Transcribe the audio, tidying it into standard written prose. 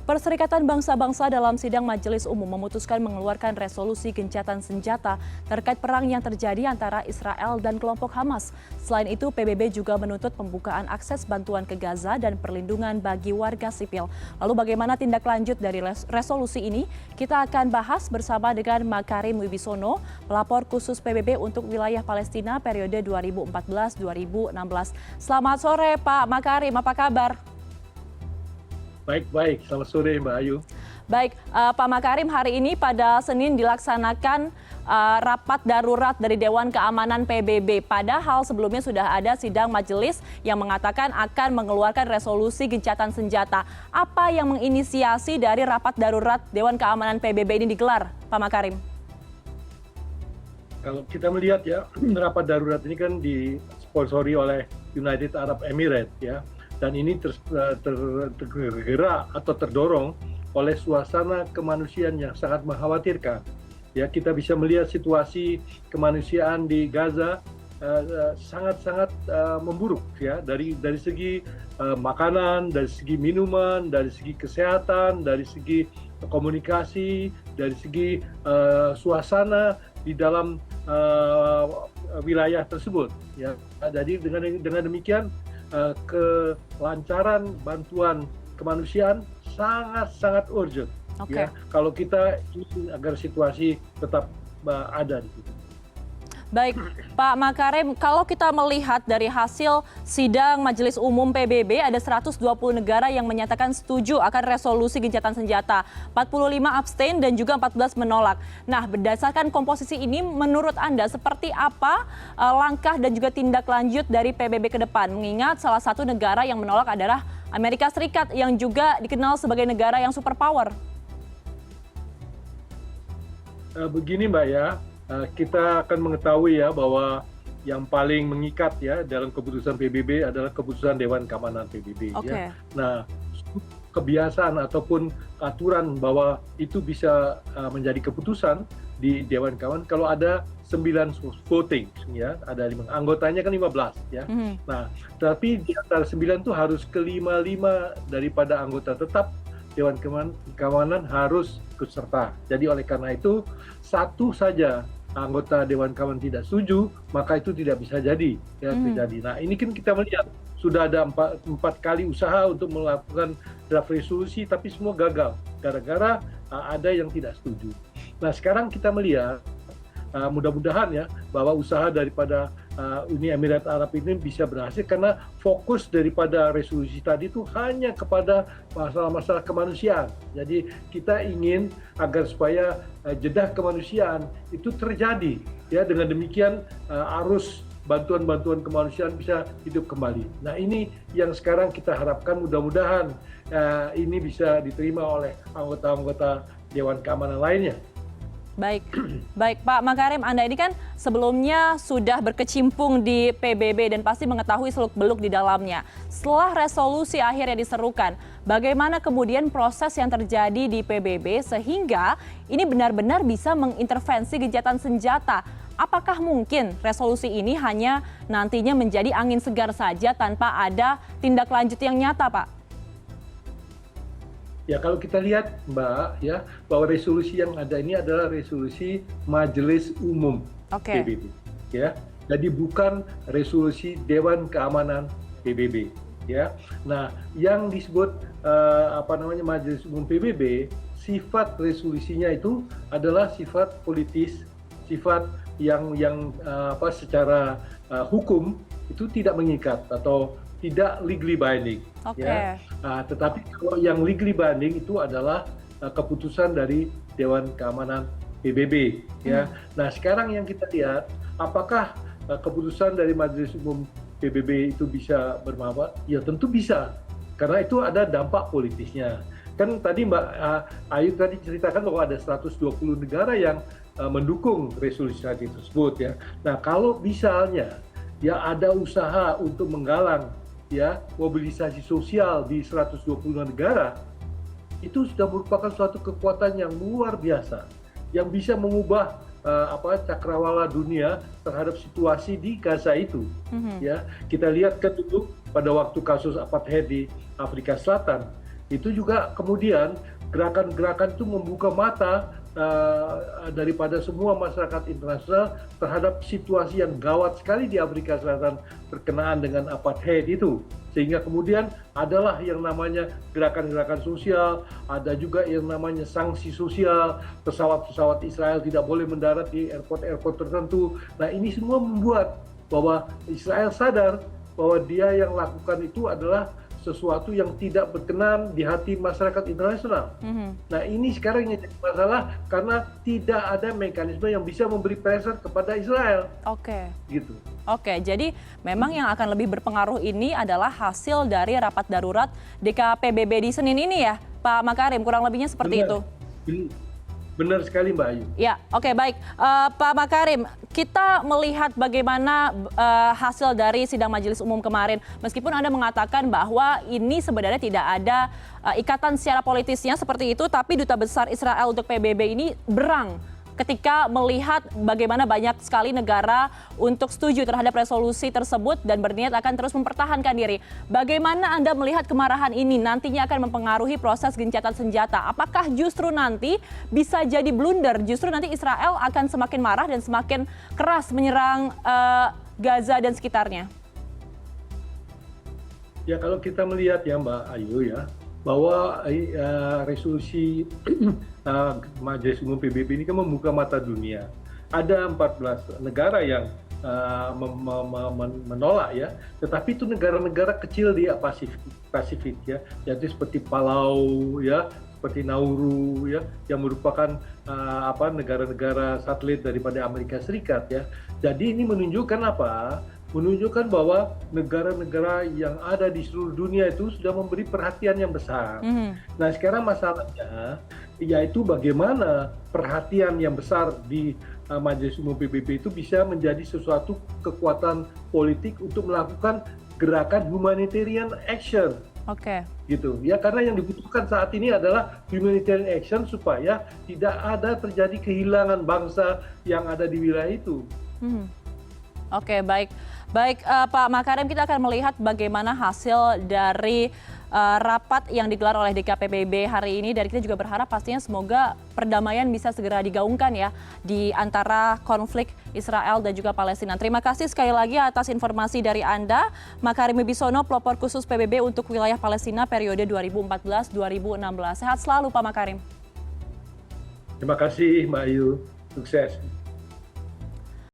Perserikatan Bangsa-Bangsa dalam sidang Majelis Umum memutuskan mengeluarkan resolusi gencatan senjata terkait perang yang terjadi antara Israel dan kelompok Hamas. Selain itu, PBB juga menuntut pembukaan akses bantuan ke Gaza dan perlindungan bagi warga sipil. Lalu bagaimana tindak lanjut dari resolusi ini? Kita akan bahas bersama dengan Makarim Wibisono, pelapor khusus PBB untuk wilayah Palestina periode 2014-2016. Selamat sore Pak Makarim, apa kabar? Baik. Selamat sore Mbak Ayu. Baik, Pak Makarim, hari ini pada Senin dilaksanakan rapat darurat dari Dewan Keamanan PBB. Padahal sebelumnya sudah ada sidang majelis yang mengatakan akan mengeluarkan resolusi gencatan senjata. Apa yang menginisiasi dari rapat darurat Dewan Keamanan PBB ini digelar, Pak Makarim? Kalau kita melihat ya, rapat darurat ini kan disponsori oleh United Arab Emirates ya. Dan ini tergerak atau terdorong oleh suasana kemanusiaan yang sangat mengkhawatirkan. Ya, kita bisa melihat situasi kemanusiaan di Gaza sangat-sangat memburuk ya, dari segi makanan, dari segi minuman, dari segi kesehatan, dari segi komunikasi, dari segi suasana di dalam wilayah tersebut ya. Jadi dengan demikian kelancaran bantuan kemanusiaan sangat urgent. Okay. Ya, kalau kita ingin agar situasi tetap ada di situ. Baik, Pak Makarim, kalau kita melihat dari hasil sidang Majelis Umum PBB, ada 120 negara yang menyatakan setuju akan resolusi gencatan senjata, 45 abstain dan juga 14 menolak. Nah, berdasarkan komposisi ini, menurut Anda seperti apa langkah dan juga tindak lanjut dari PBB ke depan? Mengingat salah satu negara yang menolak adalah Amerika Serikat yang juga dikenal sebagai negara yang superpower. Begini Mbak ya, kita akan mengetahui ya bahwa yang paling mengikat ya dalam keputusan PBB adalah keputusan Dewan Keamanan PBB. Okay. Ya. Nah, kebiasaan ataupun aturan bahwa itu bisa menjadi keputusan di Dewan Keamanan kalau ada 9 voting ya, ada 5 anggotanya kan 15 ya. Nah, tapi di antara 9 itu harus ke-5 daripada anggota tetap Dewan Keamanan harus ikut serta. Jadi oleh karena itu satu saja anggota Dewan Keamanan tidak setuju, maka itu tidak bisa jadi ya, terjadi. Nah, ini kan kita melihat sudah ada empat kali usaha untuk melakukan draft resolusi, tapi semua gagal gara-gara ada yang tidak setuju. Nah, sekarang kita melihat mudah-mudahan ya bahwa usaha daripada Uni Emirat Arab ini bisa berhasil karena fokus daripada resolusi tadi itu hanya kepada masalah-masalah kemanusiaan. Jadi kita ingin agar supaya jeda kemanusiaan itu terjadi ya, dengan demikian arus bantuan-bantuan kemanusiaan bisa hidup kembali. Nah, ini yang sekarang kita harapkan, mudah-mudahan ini bisa diterima oleh anggota-anggota Dewan Keamanan lainnya. Baik, Pak Makarim, Anda ini kan sebelumnya sudah berkecimpung di PBB dan pasti mengetahui seluk-beluk di dalamnya. Setelah resolusi akhirnya diserukan, bagaimana kemudian proses yang terjadi di PBB sehingga ini benar-benar bisa mengintervensi gencatan senjata? Apakah mungkin resolusi ini hanya nantinya menjadi angin segar saja tanpa ada tindak lanjut yang nyata, Pak? Ya, kalau kita lihat Mbak ya, bahwa resolusi yang ada ini adalah resolusi Majelis Umum PBB ya. Jadi bukan resolusi Dewan Keamanan PBB ya. Nah, yang disebut Majelis Umum PBB, sifat resolusinya itu adalah sifat politis, sifat yang secara hukum itu tidak mengikat atau tidak legally binding. Ya. Tetapi kalau yang legally binding itu adalah keputusan dari Dewan Keamanan PBB. Ya. Nah, sekarang yang kita lihat, apakah keputusan dari Majelis Umum PBB itu bisa bermanfaat? Ya tentu bisa, karena itu ada dampak politisnya. Kan tadi Mbak Ayu tadi ceritakan bahwa ada 120 negara yang mendukung resolusi tadi tersebut ya. Nah, kalau misalnya ya ada usaha untuk menggalang ya mobilisasi sosial di 120 negara, itu sudah merupakan suatu kekuatan yang luar biasa yang bisa mengubah cakrawala dunia terhadap situasi di Gaza itu. Ya, kita lihat kan dulu pada waktu kasus apartheid di Afrika Selatan, itu juga kemudian gerakan-gerakan itu membuka mata daripada semua masyarakat internasional terhadap situasi yang gawat sekali di Afrika Selatan berkenaan dengan apartheid itu. Sehingga kemudian adalah yang namanya gerakan-gerakan sosial, ada juga yang namanya sanksi sosial, pesawat-pesawat Israel tidak boleh mendarat di airport-airport tertentu. Nah, ini semua membuat bahwa Israel sadar bahwa dia yang lakukan itu adalah sesuatu yang tidak berkenan di hati masyarakat internasional. Nah, ini sekarang yang jadi masalah karena tidak ada mekanisme yang bisa memberi pressure kepada Israel. Oke. Gitu. Oke, jadi memang yang akan lebih berpengaruh ini adalah hasil dari rapat darurat DKPBB di Senin ini ya, Pak Makarim, kurang lebihnya seperti itu. Benar sekali Mbak Ayu. Ya, oke, baik. Pak Makarim, kita melihat bagaimana hasil dari sidang Majelis Umum kemarin. Meskipun Anda mengatakan bahwa ini sebenarnya tidak ada ikatan secara politisnya seperti itu, tapi Duta Besar Israel untuk PBB ini berang ketika melihat bagaimana banyak sekali negara untuk setuju terhadap resolusi tersebut dan berniat akan terus mempertahankan diri. Bagaimana Anda melihat kemarahan ini nantinya akan mempengaruhi proses gencatan senjata? Apakah justru nanti bisa jadi blunder? Justru nanti Israel akan semakin marah dan semakin keras menyerang Gaza dan sekitarnya? Ya, kalau kita melihat ya Mbak Ayu ya, bahwa resolusi Majelis Umum PBB ini kan membuka mata dunia. Ada 14 negara yang menolak ya, tetapi itu negara-negara kecil di Pasifik ya, yaitu seperti Palau ya, seperti Nauru ya, yang merupakan negara-negara satelit daripada Amerika Serikat ya. Jadi ini menunjukkan apa? Menunjukkan bahwa negara-negara yang ada di seluruh dunia itu sudah memberi perhatian yang besar. Nah, sekarang masalahnya yaitu bagaimana perhatian yang besar di Majelis Umum PBB itu bisa menjadi sesuatu kekuatan politik untuk melakukan gerakan humanitarian action. Oke. Gitu ya, karena yang dibutuhkan saat ini adalah humanitarian action supaya tidak ada terjadi kehilangan bangsa yang ada di wilayah itu. Oke, baik. Baik, Pak Makarim, kita akan melihat bagaimana hasil dari rapat yang digelar oleh DKPBB hari ini. Dan kita juga berharap pastinya semoga perdamaian bisa segera digaungkan ya di antara konflik Israel dan juga Palestina. Terima kasih sekali lagi atas informasi dari Anda, Makarim Wibisono, pelopor khusus PBB untuk wilayah Palestina periode 2014-2016. Sehat selalu Pak Makarim. Terima kasih Mbak Ayu, sukses.